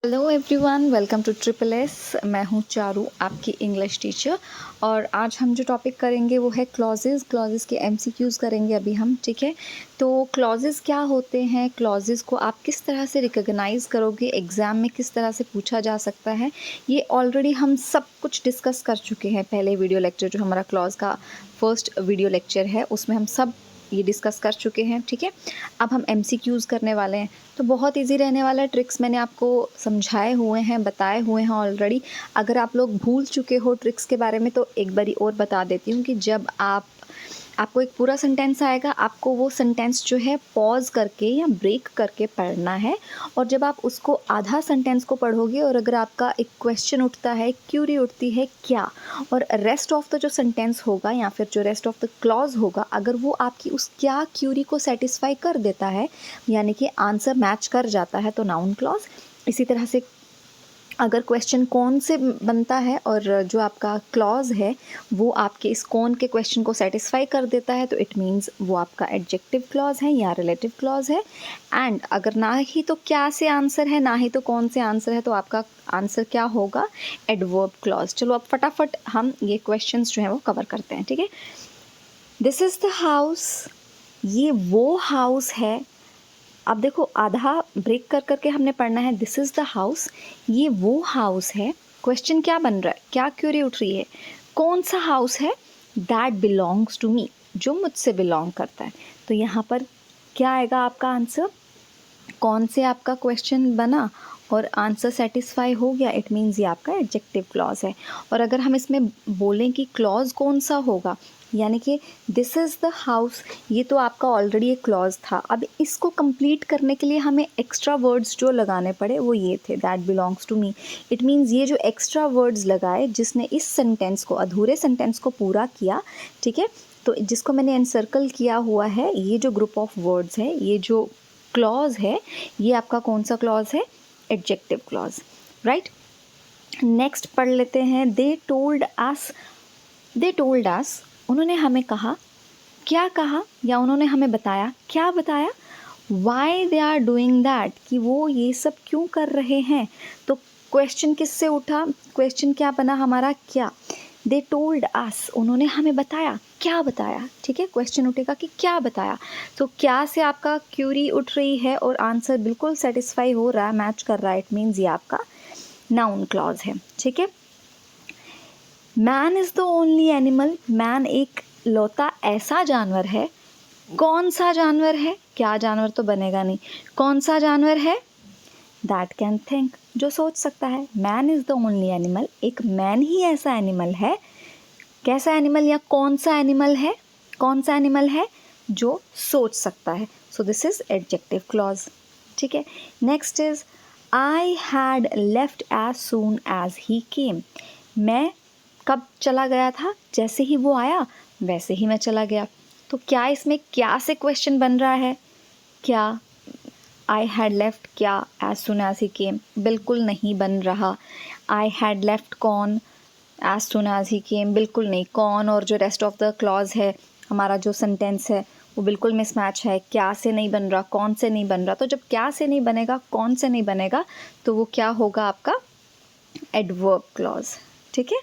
Hello everyone, welcome to triple S. मैं हूं चारू, आपकी इंग्लिश टीचर। और आज हम जो टॉपिक करेंगे वो है क्लॉजेस के एमसीक्यूज़ करेंगे अभी हम। ठीक है, तो क्लॉजेस क्या होते हैं, क्लॉजेस को आप किस तरह से रिकॉग्नाइज़ करोगे, एग्ज़ाम में किस तरह से पूछा जा सकता है, ये ऑलरेडी हम सब कुछ डिस्कस कर चुके हैं। पहले वीडियो लेक्चर जो हमारा क्लॉज का फर्स्ट वीडियो लेक्चर है उसमें हम सब ये डिस्कस कर चुके हैं। ठीक है, अब हम एमसीक्यूज़ करने वाले हैं, तो बहुत इजी रहने वाला है। ट्रिक्स मैंने आपको समझाए हुए हैं, बताए हुए हैं ऑलरेडी। अगर आप लोग भूल चुके हो ट्रिक्स के बारे में तो एक बारी और बता देती हूँ कि जब आपको एक पूरा सेंटेंस आएगा, आपको वो सेंटेंस जो है पॉज करके या ब्रेक करके पढ़ना है। और जब आप उसको आधा सेंटेंस को पढ़ोगे और अगर आपका एक क्वेश्चन उठता है, क्यूरी उठती है क्या, और रेस्ट ऑफ द जो सेंटेंस होगा या फिर जो रेस्ट ऑफ द क्लॉज होगा, अगर वो आपकी उस क्या क्यूरी को सेटिस्फाई कर देता है, यानी कि आंसर मैच कर जाता है, तो नाउन क्लॉज। इसी तरह से अगर क्वेश्चन कौन से बनता है और जो आपका क्लॉज है वो आपके इस कौन के क्वेश्चन को सेटिस्फाई कर देता है, तो इट मीन्स वो आपका एडजेक्टिव क्लॉज है या रिलेटिव क्लॉज है। एंड अगर ना ही तो क्या से आंसर है, ना ही तो कौन से आंसर है, तो आपका आंसर क्या होगा, एडवर्ब क्लॉज। चलो अब फटाफट हम ये क्वेश्चंस जो हैं वो कवर करते हैं। ठीक है, दिस इज़ द हाउस, ये वो हाउस है। अब देखो, आधा ब्रेक कर करके हमने पढ़ना है। दिस इज़ द हाउस, ये वो हाउस है। क्वेश्चन क्या बन रहा है, क्या क्यूरी उठ रही है, कौन सा हाउस है, दैट बिलोंग्स टू मी, जो मुझसे बिलोंग करता है। तो यहाँ पर क्या आएगा आपका आंसर, कौन से आपका क्वेश्चन बना और आंसर सेटिस्फाई हो गया, इट मीन्स ये आपका एडजेक्टिव क्लॉज है। और अगर हम इसमें बोलें कि क्लॉज कौन सा होगा, यानी कि दिस इज़ द हाउस, ये तो आपका ऑलरेडी एक क्लॉज था। अब इसको कंप्लीट करने के लिए हमें एक्स्ट्रा वर्ड्स जो लगाने पड़े वो ये थे, that belongs to me. It means ये जो एक्स्ट्रा वर्ड्स लगाए जिसने इस सेंटेंस को, अधूरे सेंटेंस को पूरा किया। ठीक है, तो जिसको मैंने एनसर्कल किया हुआ है, ये जो ग्रुप ऑफ वर्ड्स है, ये जो क्लॉज है, ये आपका कौन सा क्लॉज है, एडजेक्टिव क्लॉज। राइट, नेक्स्ट पढ़ लेते हैं। दे टोल्ड अस, उन्होंने हमें कहा, क्या कहा, या उन्होंने हमें बताया, क्या बताया। Why they are doing that, कि वो ये सब क्यों कर रहे हैं। तो क्वेश्चन किससे उठा, क्वेश्चन क्या बना हमारा, क्या। दे टोल्ड अस, उन्होंने हमें बताया, क्या बताया। ठीक है, क्वेश्चन उठेगा कि क्या बताया। तो क्या से आपका क्यूरी उठ रही है और आंसर बिल्कुल सेटिस्फाई हो रहा है, मैच कर रहा है, इट मीन्स ये आपका नाउन क्लॉज है। ठीक है, man is the only animal, man एक लौता ऐसा जानवर है। कौन सा जानवर है, क्या जानवर तो बनेगा नहीं, कौन सा जानवर है, दैट कैन थिंक, जो सोच सकता है। Man is the only animal, एक मैन ही ऐसा एनिमल है। कैसा एनिमल या कौन सा एनिमल है, कौन सा एनिमल है जो सोच सकता है। So this is adjective clause. ठीक है, next is I had left as soon as he came, मैं कब चला गया था, जैसे ही वो आया वैसे ही मैं चला गया। तो क्या इसमें क्या से क्वेश्चन बन रहा है, क्या आई हैड लेफ्ट क्या एज सुन एज ही केम, बिल्कुल नहीं बन रहा। आई हैड लेफ्ट कौन, एज सुन एज ही केम, बिल्कुल नहीं। कौन और जो रेस्ट ऑफ द क्लॉज है, हमारा जो सेंटेंस है वो बिल्कुल मिसमैच है। क्या से नहीं बन रहा, कौन से नहीं बन रहा। तो जब क्या से नहीं बनेगा, कौन से नहीं बनेगा, तो वो क्या होगा आपका एडवर्ब क्लॉज। ठीक है,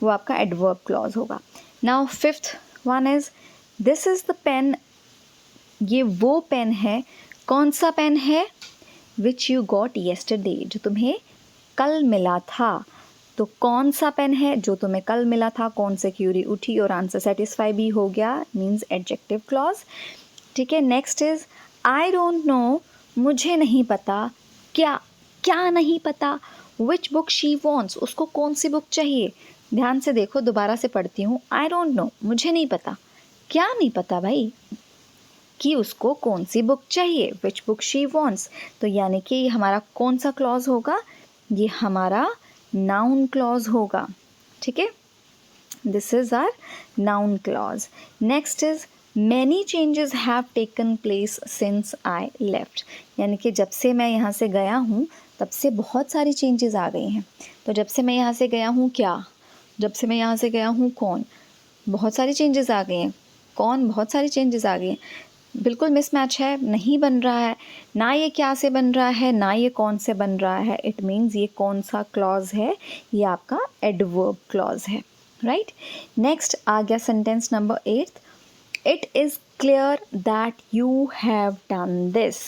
वो आपका एडवर्ब क्लॉज होगा। Now fifth one is this is the pen, ये वो पेन है। कौन सा पेन है, विच यू गॉट येस्टरडे, जो तुम्हें कल मिला था। तो कौन सा पेन है जो तुम्हें कल मिला था, कौन से क्यूरी उठी और आंसर सेटिस्फाई भी हो गया, मीन्स एडजेक्टिव क्लॉज। ठीक है, next is I don't know, मुझे नहीं पता, क्या, क्या नहीं पता। विच बुक शी वॉन्ट्स, उसको कौन सी बुक चाहिए। ध्यान से देखो, दोबारा से पढ़ती हूँ। आई डोंट नो, मुझे नहीं पता, क्या नहीं पता भाई, कि उसको कौन सी बुक चाहिए, विच बुक शी वॉन्ट्स। तो यानी कि हमारा कौन सा क्लॉज होगा, ये हमारा नाउन क्लॉज होगा। ठीक है, this is our noun clause. Next is many changes have taken place since I left, यानी कि जब से मैं यहाँ से गया हूँ तब से बहुत सारी चेंजेस आ गई हैं। तो जब से मैं यहाँ से गया हूँ क्या, जब से मैं यहाँ से गया हूँ कौन, बहुत सारी चेंजेस आ गई हैं। कौन, बहुत सारी चेंजेस आ गई हैं। बिल्कुल मिसमैच है, नहीं बन रहा है, ना ये क्या से बन रहा है, ना ये कौन से बन रहा है। इट मीन्स ये कौन सा क्लॉज है, ये आपका एडवर्ब क्लॉज है, राइट। नेक्स्ट आ गया sentence number 8, it is clear that you have done this.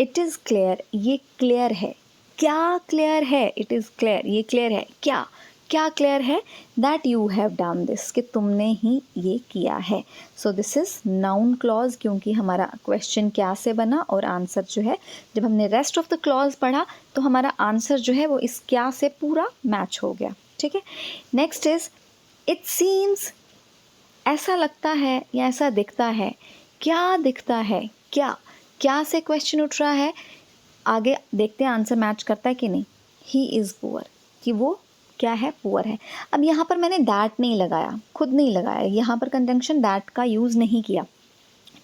It is clear, ये क्लियर है, क्या क्लियर है, इट इज़ क्लियर, ये क्लियर है, क्या क्या क्लियर है, that you have done this, कि तुमने ही ये किया है। So this is noun clause, क्योंकि हमारा क्वेश्चन क्या से बना और आंसर जो है, जब हमने रेस्ट ऑफ द क्लॉज पढ़ा तो हमारा आंसर जो है वो इस क्या से पूरा मैच हो गया, ठीक है। नेक्स्ट इज इट सीम्स, ऐसा लगता है या ऐसा दिखता है, क्या दिखता है, क्या क्या से क्वेश्चन उठ रहा है। आगे देखते हैं आंसर मैच करता है कि नहीं। ही इज़ पुअर, कि वो क्या है, पुअर है। अब यहाँ पर मैंने दैट नहीं लगाया, खुद नहीं लगाया, यहाँ पर कंजंक्शन दैट का यूज़ नहीं किया,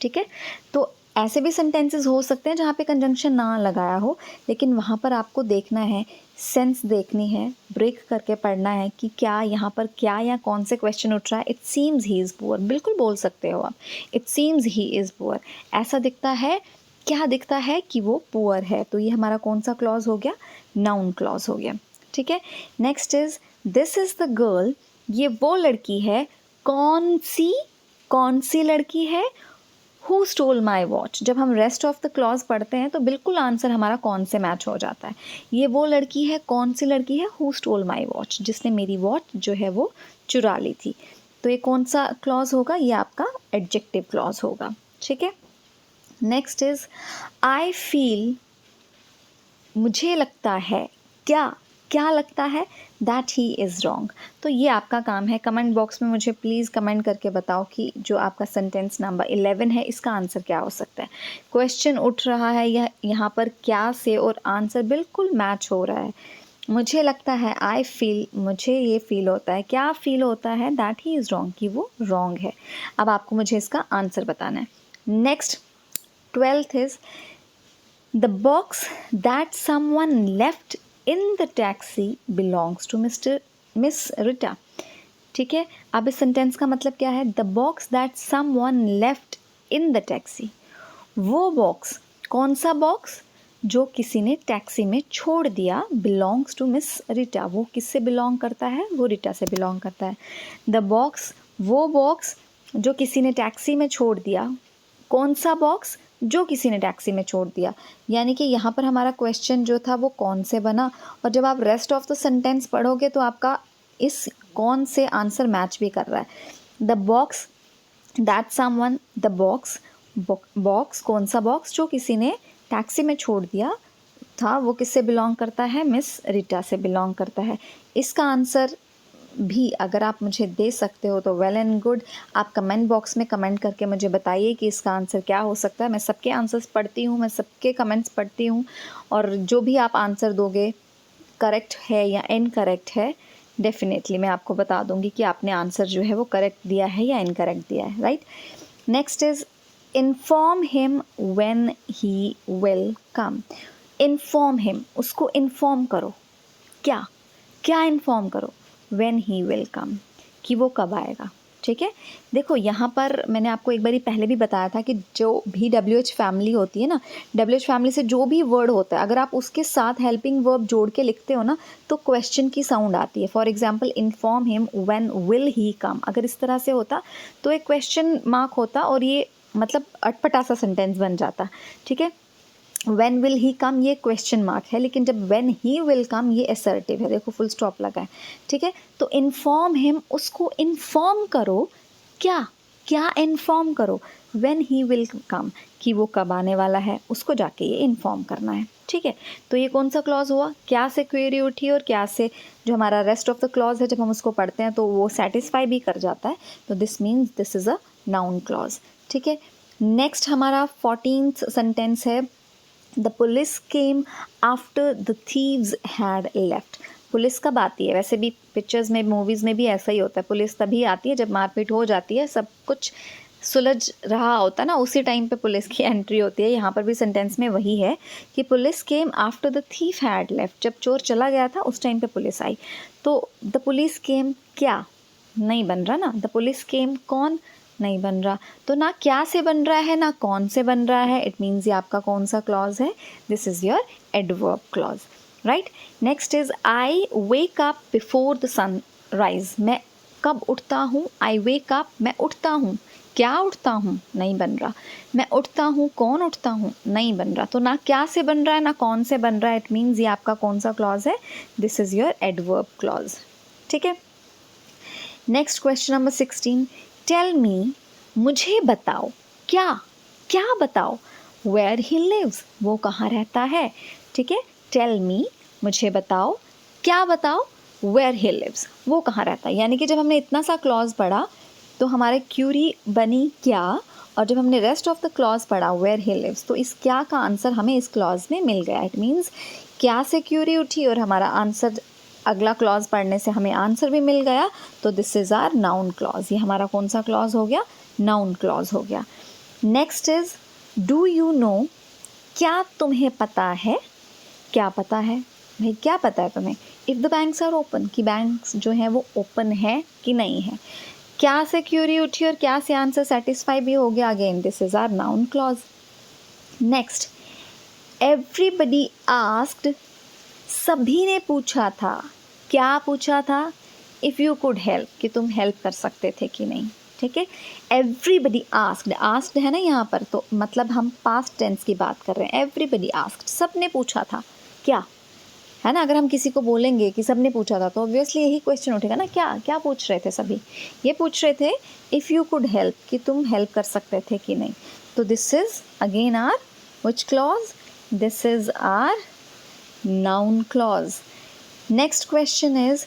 ठीक है। तो ऐसे भी सेंटेंसेस हो सकते हैं जहाँ पे कंजंक्शन ना लगाया हो, लेकिन वहाँ पर आपको देखना है, सेंस देखनी है, ब्रेक करके पढ़ना है कि क्या यहाँ पर क्या या कौन से क्वेश्चन उठ रहा है। It seems he is poor, बिल्कुल बोल सकते हो आप, it seems he is poor. ऐसा दिखता है, क्या दिखता है कि वो पुअर है। तो ये हमारा कौन सा क्लॉज हो गया, नाउन क्लॉज हो गया, ठीक है। Next is this is the girl, ये वो लड़की है, कौन सी लड़की है, हु स्टोल माई वॉच। जब हम रेस्ट ऑफ द क्लॉज पढ़ते हैं तो बिल्कुल आंसर हमारा कौन से मैच हो जाता है। ये वो लड़की है, कौन सी लड़की है, हु स्टोल माई वॉच, जिसने मेरी वॉच जो है वो चुरा ली थी। तो ये कौन सा क्लॉज होगा, ये आपका एडजेक्टिव क्लॉज होगा, ठीक है। नेक्स्ट इज आई फील, मुझे लगता है, क्या क्या लगता है, दैट ही इज़ रॉन्ग। तो ये आपका काम है, कमेंट बॉक्स में मुझे प्लीज़ कमेंट करके बताओ कि जो आपका सेंटेंस नंबर 11 है इसका आंसर क्या हो सकता है। क्वेश्चन उठ रहा है या यहाँ पर क्या से और आंसर बिल्कुल मैच हो रहा है। मुझे लगता है, आई फील, मुझे ये फील होता है, क्या फील होता है, दैट ही इज़ रॉन्ग, कि वो रॉन्ग है। अब आपको मुझे इसका आंसर बताना है। Next 12th is the box that someone left in the taxi belongs to Miss Rita। ठीक है, अब इस सेंटेंस का मतलब क्या है, the box that someone left in the taxi. वो बॉक्स, कौन सा बॉक्स, जो किसी ने टैक्सी में छोड़ दिया, बिलोंग्स टू मिस रिटा। वो किससे बिलोंग करता है, वो रिटा से बिलोंग करता है। द बॉक्स, वो बॉक्स जो किसी ने टैक्सी में छोड़ दिया, कौन सा बॉक्स, जो किसी ने टैक्सी में छोड़ दिया। यानी कि यहाँ पर हमारा क्वेश्चन जो था वो कौन से बना, और जब आप रेस्ट ऑफ द सेंटेंस पढ़ोगे तो आपका इस कौन से आंसर मैच भी कर रहा है। The box that someone, the box, box कौन सा बॉक्स जो किसी ने टैक्सी में छोड़ दिया था, वो किससे बिलोंग करता है, मिस रिटा से बिलोंग करता है। इसका आंसर भी अगर आप मुझे दे सकते हो तो वेल एंड गुड। आप कमेंट बॉक्स में कमेंट करके मुझे बताइए कि इसका आंसर क्या हो सकता है। मैं सबके आंसर्स पढ़ती हूँ, मैं सबके कमेंट्स पढ़ती हूँ, और जो भी आप आंसर दोगे करेक्ट है या इनकरेक्ट है, डेफिनेटली मैं आपको बता दूंगी कि आपने आंसर जो है वो करेक्ट दिया है या इनकरेक्ट दिया है, right. Next is inform him when he will come. Inform him, उसको इन्फॉर्म करो, क्या क्या इन्फॉर्म करो, व्हेन ही विल कम, कि वो कब आएगा, ठीक है। देखो यहाँ पर मैंने आपको एक बारी पहले भी बताया था कि जो भी WH फैमिली होती है ना, WH फैमिली से जो भी वर्ड होता है, अगर आप उसके साथ हेल्पिंग वर्ब जोड़ के लिखते हो ना तो क्वेश्चन की साउंड आती है। For example inform him when will he come, अगर इस तरह से होता तो एक क्वेश्चन मार्क होता और ये मतलब अटपटा सा सेंटेंस बन जाता, ठीक है। when will he come ये क्वेश्चन मार्क है, लेकिन जब when he will come ये असर्टिव है, देखो फुल स्टॉप लगा है, ठीक है। तो इन्फॉर्म हिम, उसको इन्फॉर्म करो, क्या क्या इन्फॉर्म करो, when he will come, कि वो कब आने वाला है, उसको जाके ये इन्फॉर्म करना है, ठीक है। तो ये कौन सा क्लॉज हुआ, क्या से क्वेरी उठी और क्या से जो हमारा रेस्ट ऑफ द क्लॉज है, जब हम उसको पढ़ते हैं तो वो सेटिस्फाई भी कर जाता है। तो this means this is a noun clause, ठीक है। नेक्स्ट हमारा 14th सेंटेंस है, the police came after the thieves had left. Police कब आती है, वैसे भी पिक्चर्स में, मूवीज़ में भी ऐसा ही होता है, पुलिस तभी आती है जब मारपीट हो जाती है, सब कुछ सुलझ रहा होता है ना, उसी टाइम पे पुलिस की एंट्री होती है। यहाँ पर भी सेंटेंस में वही है कि police came after the thief had left, जब चोर चला गया था उस टाइम पे पुलिस आई। तो द पुलिस केम क्या नहीं बन रहा ना, द पुलिस केम कौन, नहीं बन रहा। तो ना क्या से बन रहा है ना कौन से बन रहा है, इट मीन्स ये आपका कौन सा क्लॉज है, this is your adverb clause, right. Next is I wake up before the sunrise, मैं कब उठता हूँ, आई वेक अप, मैं उठता हूँ, क्या उठता हूँ, नहीं बन रहा। मैं उठता हूँ, कौन उठता हूँ, नहीं बन रहा। तो ना क्या से बन रहा है ना कौन से बन रहा है, इट मीन्स ये आपका कौन सा क्लॉज है, this is your adverb clause, ठीक है। Next question number 16, tell me, मुझे बताओ, क्या, क्या बताओ, वेयर ही लिव्स, वो कहाँ रहता है, ठीक है। टेल मी, मुझे बताओ, क्या बताओ, वेयर ही लिव्स, वो कहाँ रहता है। यानी कि जब हमने इतना सा क्लॉज पढ़ा तो हमारे क्यूरी बनी क्या, और जब हमने रेस्ट ऑफ द क्लॉज पढ़ा वेयर ही लिव्स, तो इस क्या का आंसर हमें इस क्लॉज में मिल गया। इट मीन्स क्या से क्यूरी उठी और हमारा आंसर अगला क्लॉज पढ़ने से हमें आंसर भी मिल गया, तो this is our noun clause. ये हमारा कौन सा क्लॉज हो गया, नाउन क्लॉज हो गया। Next is do you know, क्या तुम्हें पता है, क्या पता है भाई, क्या पता है तुम्हें। If the banks are open, कि बैंक्स जो हैं वो ओपन है कि नहीं है। क्या से क्यूरी उठी और क्या से आंसर सेटिस्फाई भी हो गया, again this is our noun clause. Next, everybody asked, सभी ने पूछा था, क्या पूछा था, इफ़ यू कुड हेल्प, कि तुम हेल्प कर सकते थे कि नहीं, ठीक है। एवरीबडी आस्क्ड, आस्क्ड है ना यहाँ पर, तो मतलब हम पास्ट टेंस की बात कर रहे हैं। एवरीबडी आस्क्ड, सब ने पूछा था, क्या है ना। अगर हम किसी को बोलेंगे कि सब ने पूछा था तो ऑब्वियसली यही क्वेश्चन उठेगा ना, क्या क्या पूछ रहे थे सभी, ये पूछ रहे थे इफ़ यू कुड हेल्प, कि तुम हेल्प कर सकते थे कि नहीं। तो this is again our which clause, this is our noun clause. Next question is,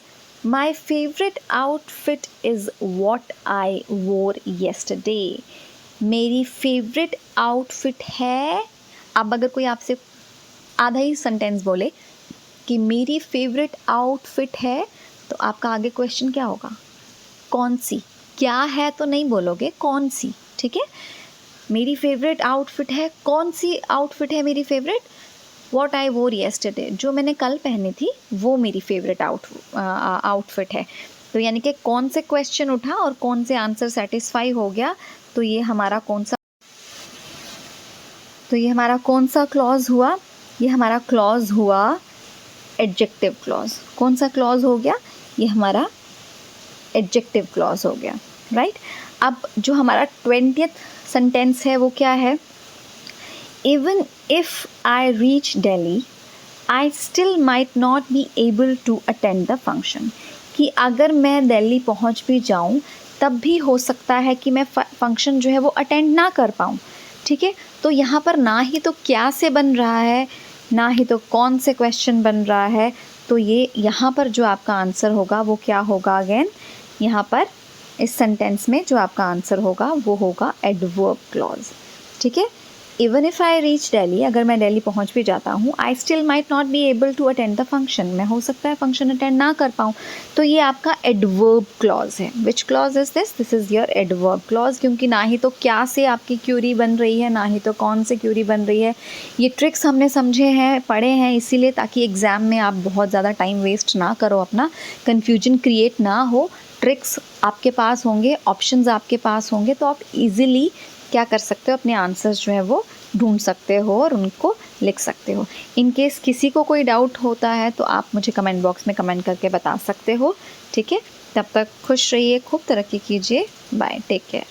my favorite outfit is what I wore yesterday. मेरी फेवरेट आउटफिट है। अब अगर कोई आपसे आधा ही सेंटेंस बोले कि मेरी फेवरेट आउटफिट है, तो आपका आगे क्वेश्चन क्या होगा, कौन सी, क्या है तो नहीं बोलोगे, कौन सी, ठीक है। मेरी फेवरेट आउटफिट है, कौन सी आउटफिट है मेरी फेवरेट, वॉट आई वोर येस्टरडे, जो मैंने कल पहनी थी वो मेरी फेवरेट आउटफिट है। तो यानी कि कौन से क्वेश्चन उठा और कौन से आंसर सेटिस्फाई हो गया, तो ये हमारा कौन सा क्लॉज हुआ, ये हमारा क्लॉज हुआ एडजेक्टिव क्लॉज। कौन सा क्लॉज हो गया, ये हमारा एडजेक्टिव क्लॉज हो गया, राइट। अब जो हमारा 20th सेंटेंस है वो क्या है, Even if I reach Delhi, I still might not be able to attend the function. कि अगर मैं दिल्ली पहुंच भी जाऊं तब भी हो सकता है कि मैं फंक्शन जो है वो अटेंड ना कर पाऊं, ठीक है। तो यहाँ पर ना ही तो क्या से बन रहा है, ना ही तो कौन से क्वेश्चन बन रहा है, तो ये यहाँ पर जो आपका आंसर होगा वो क्या होगा, अगेन यहाँ पर इस सेंटेंस में जो आपका आंसर होगा वो होगा एडवर्ब क्लॉज, ठीक है। Even if I reach Delhi, अगर मैं दिल्ली पहुंच भी जाता हूँ, I still might not be able to attend the function, मैं हो सकता है फंक्शन अटेंड ना कर पाऊँ। तो ये आपका एडवर्ब क्लॉज है। Which clause is this, this is your adverb clause, क्योंकि ना ही तो क्या से आपकी क्यूरी बन रही है, ना ही तो कौन से क्यूरी बन रही है। ये ट्रिक्स हमने समझे हैं, पढ़े हैं इसीलिए, ताकि एग्ज़ाम में आप बहुत ज़्यादा टाइम वेस्ट ना करो, अपना कन्फ्यूजन क्रिएट ना हो। ट्रिक्स आपके पास होंगे, ऑप्शंस आपके पास होंगे, तो आप इजीली क्या कर सकते हो, अपने आंसर्स जो है वो ढूंढ सकते हो और उनको लिख सकते हो। इन केस किसी को कोई डाउट होता है तो आप मुझे कमेंट बॉक्स में कमेंट करके बता सकते हो, ठीक है। तब तक खुश रहिए, खूब तरक्की कीजिए, बाय, टेक केयर।